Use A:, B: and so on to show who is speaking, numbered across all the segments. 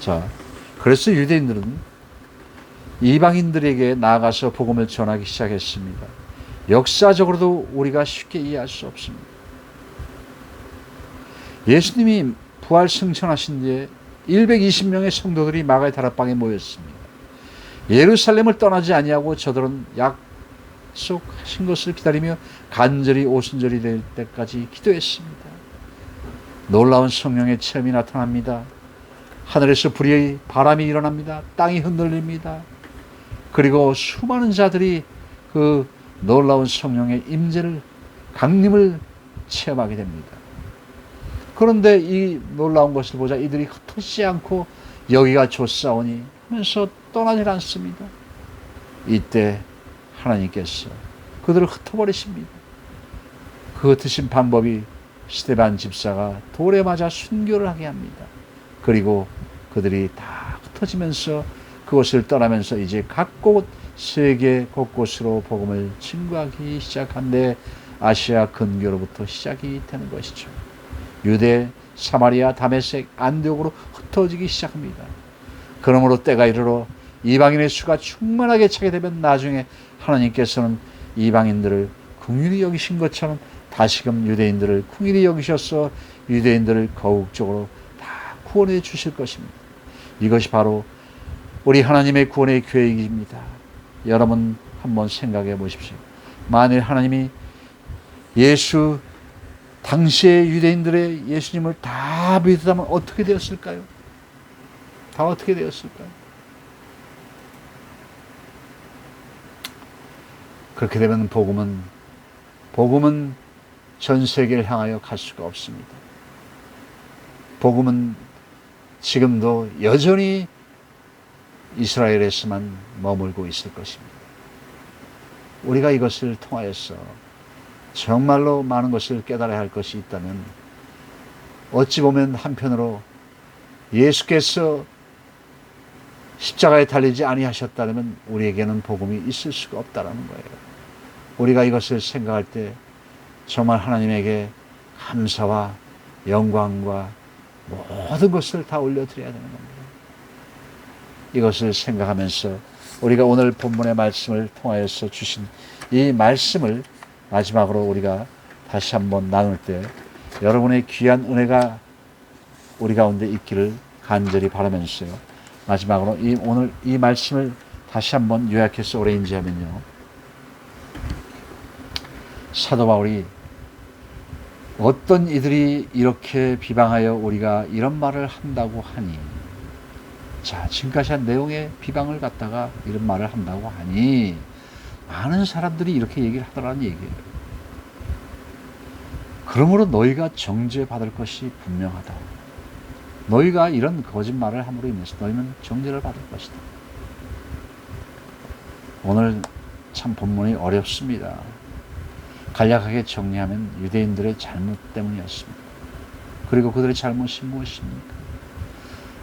A: 자, 그래서 유대인들은 이방인들에게 나아가서 복음을 전하기 시작했습니다. 역사적으로도 우리가 쉽게 이해할 수 없습니다. 예수님이 부활 승천하신 뒤에 120명의 성도들이 마가의 다락방에 모였습니다. 예루살렘을 떠나지 아니하고 저들은 약속하신 것을 기다리며 간절히 오순절이 될 때까지 기도했습니다. 놀라운 성령의 체험이 나타납니다. 하늘에서 불의 바람이 일어납니다. 땅이 흔들립니다. 그리고 수많은 자들이 그 놀라운 성령의 임재를, 강림을 체험하게 됩니다. 그런데 이 놀라운 것을 보자 이들이 흩어지지 않고 여기가 좋사오니 하면서 떠나질 않습니다. 이때 하나님께서 그들을 흩어버리십니다. 그 흩으신 방법이 스데반 집사가 돌에 맞아 순교를 하게 합니다. 그리고 그들이 다 흩어지면서 그곳을 떠나면서 이제 각곳 세계 곳곳으로 복음을 증거하기 시작한데 아시아 근교로부터 시작이 되는 것이죠. 유대, 사마리아, 다메섹, 안디옥으로 흩어지기 시작합니다. 그러므로 때가 이르러 이방인의 수가 충만하게 차게 되면 나중에 하나님께서는 이방인들을 긍휼히 여기신 것처럼 다시금 유대인들을 긍휼히 여기셔서 유대인들을 거국적으로 다 구원해 주실 것입니다. 이것이 바로 우리 하나님의 구원의 계획입니다. 여러분 한번 생각해 보십시오. 만일 하나님이 당시의 유대인들의 예수님을 다 믿었다면 어떻게 되었을까요? 다 어떻게 되었을까요? 그렇게 되면 복음은 전 세계를 향하여 갈 수가 없습니다. 복음은 지금도 여전히 이스라엘에서만 머물고 있을 것입니다. 우리가 이것을 통하여서 정말로 많은 것을 깨달아야 할 것이 있다면 어찌 보면 한편으로 예수께서 십자가에 달리지 아니하셨다면 우리에게는 복음이 있을 수가 없다라는 거예요. 우리가 이것을 생각할 때 정말 하나님에게 감사와 영광과 모든 것을 다 올려드려야 되는 겁니다. 이것을 생각하면서 우리가 오늘 본문의 말씀을 통하여서 주신 이 말씀을 마지막으로 우리가 다시 한번 나눌 때 여러분의 귀한 은혜가 우리 가운데 있기를 간절히 바라면서요. 마지막으로 오늘 이 말씀을 다시 한번 요약해서 오래인지하면요. 사도 바울이 어떤 이들이 이렇게 비방하여 우리가 이런 말을 한다고 하니, 자, 지금까지 한 내용의 비방을 갖다가 이런 말을 한다고 하니 많은 사람들이 이렇게 얘기를 하더라는 얘기예요. 그러므로 너희가 정죄받을 것이 분명하다. 너희가 이런 거짓말을 함으로 인해서 너희는 정죄를 받을 것이다. 오늘 참 본문이 어렵습니다. 간략하게 정리하면 유대인들의 잘못 때문이었습니다. 그리고 그들의 잘못이 무엇입니까?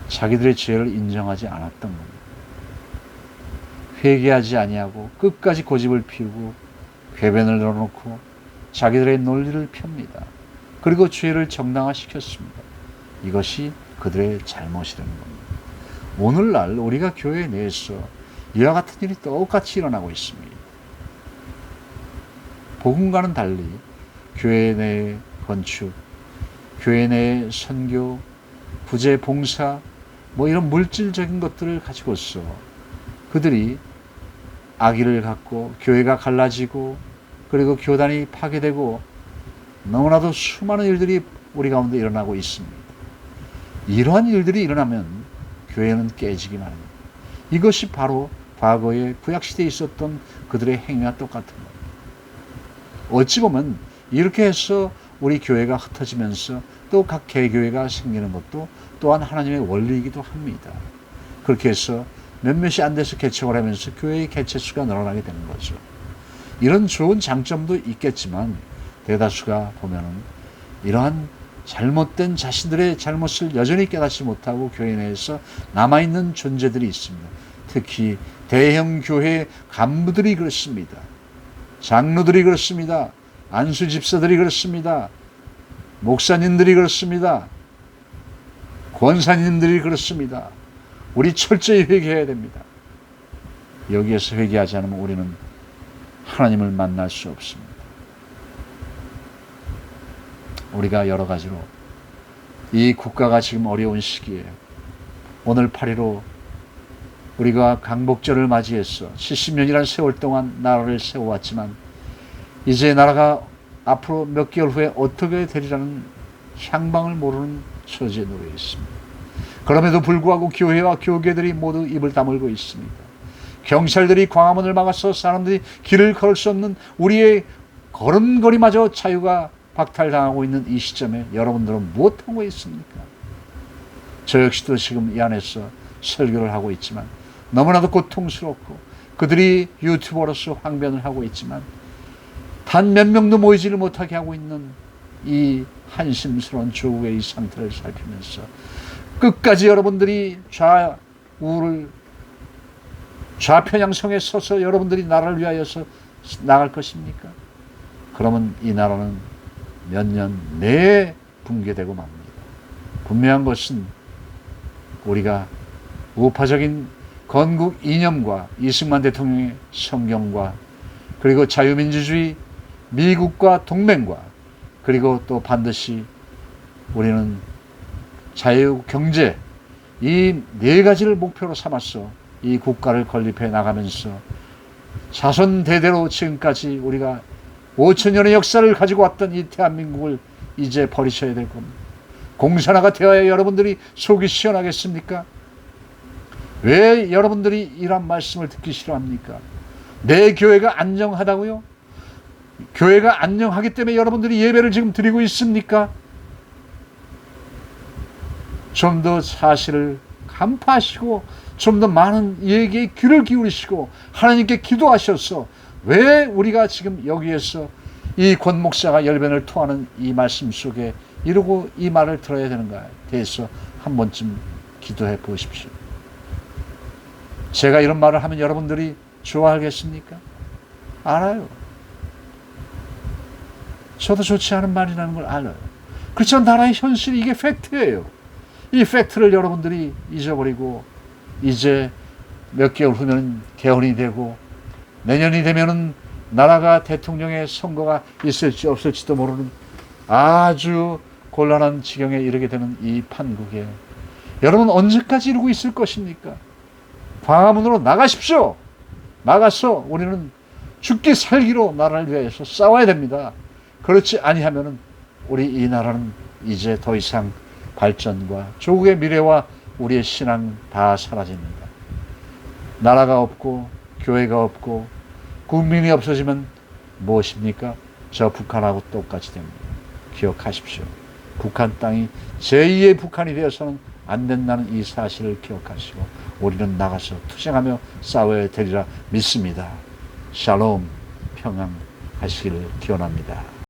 A: 자기들의 죄를 인정하지 않았던 겁니다. 회개하지 아니하고 끝까지 고집을 피우고 궤변을 넣어놓고 자기들의 논리를 펴니다. 그리고 죄를 정당화시켰습니다. 이것이 그들의 잘못이라는 겁니다. 오늘날 우리가 교회 내에서 이와 같은 일이 똑같이 일어나고 있습니다. 복음과는 달리 교회 내 건축, 교회 내 선교, 부재 봉사, 이런 물질적인 것들을 가지고서 그들이 악의를 갖고 교회가 갈라지고 그리고 교단이 파괴되고 너무나도 수많은 일들이 우리 가운데 일어나고 있습니다. 이러한 일들이 일어나면 교회는 깨지기 마련입니다. 이것이 바로 과거의 구약시대에 있었던 그들의 행위와 똑같은 겁니다. 어찌 보면 이렇게 해서 우리 교회가 흩어지면서 또 각 개교회가 생기는 것도 또한 하나님의 원리이기도 합니다. 그렇게 해서 몇몇이 안 돼서 개척을 하면서 교회의 개체수가 늘어나게 되는 거죠. 이런 좋은 장점도 있겠지만 대다수가 보면은 이러한 잘못된 자신들의 잘못을 여전히 깨닫지 못하고 교회 내에서 남아있는 존재들이 있습니다. 특히 대형 교회 간부들이 그렇습니다. 장로들이 그렇습니다. 안수 집사들이 그렇습니다. 목사님들이 그렇습니다. 권사님들이 그렇습니다. 우리 철저히 회개해야 됩니다. 여기에서 회개하지 않으면 우리는 하나님을 만날 수 없습니다. 우리가 여러 가지로 이 국가가 지금 어려운 시기에 오늘 8.15 우리가 강복절을 맞이해서 70년이라는 세월 동안 나라를 세워왔지만 이제 나라가 앞으로 몇 개월 후에 어떻게 되리라는 향방을 모르는 처지에 놓여 있습니다. 그럼에도 불구하고 교회와 교계들이 모두 입을 다물고 있습니다. 경찰들이 광화문을 막아서 사람들이 길을 걸을 수 없는 우리의 걸음걸이마저 자유가 박탈당하고 있는 이 시점에 여러분들은 무엇하고 있습니까? 저 역시도 지금 이 안에서 설교를 하고 있지만 너무나도 고통스럽고 그들이 유튜버로서 항변을 하고 있지만 단 몇 명도 모이지를 못하게 하고 있는 이 한심스러운 조국의 이 상태를 살피면서 끝까지 여러분들이 좌편양성에 서서 여러분들이 나라를 위하여서 나갈 것입니까? 그러면 이 나라는 몇 년 내에 붕괴되고 맙니다. 분명한 것은 우리가 우파적인 건국 이념과 이승만 대통령의 성경과 그리고 자유민주주의 미국과 동맹과 그리고 또 반드시 우리는 자유경제 이 네 가지를 목표로 삼아서 이 국가를 건립해 나가면서 자손 대대로 지금까지 우리가 5천년의 역사를 가지고 왔던 이 대한민국을 이제 버리셔야 될 겁니다. 공산화가 되어야 여러분들이 속이 시원하겠습니까? 왜 여러분들이 이런 말씀을 듣기 싫어합니까? 내 교회가 안정하다고요? 교회가 안정하기 때문에 여러분들이 예배를 지금 드리고 있습니까? 좀 더 사실을 간파하시고 좀 더 많은 얘기에 귀를 기울이시고 하나님께 기도하셔서 왜 우리가 지금 여기에서 이 권 목사가 열변을 토하는 이 말씀 속에 이러고 이 말을 들어야 되는가에 대해서 한 번쯤 기도해 보십시오. 제가 이런 말을 하면 여러분들이 좋아하겠습니까? 알아요. 저도 좋지 않은 말이라는 걸 알아요. 그렇지만 나라의 현실이 이게 팩트예요. 이 팩트를 여러분들이 잊어버리고 이제 몇 개월 후면 개헌이 되고 내년이 되면은 나라가 대통령의 선거가 있을지 없을지도 모르는 아주 곤란한 지경에 이르게 되는 이 판국에 여러분 언제까지 이러고 있을 것입니까? 광화문으로 나가십시오. 나가서 우리는 죽기 살기로 나라를 위해서 싸워야 됩니다. 그렇지 아니하면은 우리 이 나라는 이제 더 이상 발전과 조국의 미래와 우리의 신앙 다 사라집니다. 나라가 없고 교회가 없고 국민이 없어지면 무엇입니까? 저 북한하고 똑같이 됩니다. 기억하십시오. 북한 땅이 제2의 북한이 되어서는 안 된다는 이 사실을 기억하시고 우리는 나가서 투쟁하며 싸워야 되리라 믿습니다. 샬롬 평안하시기를 기원합니다.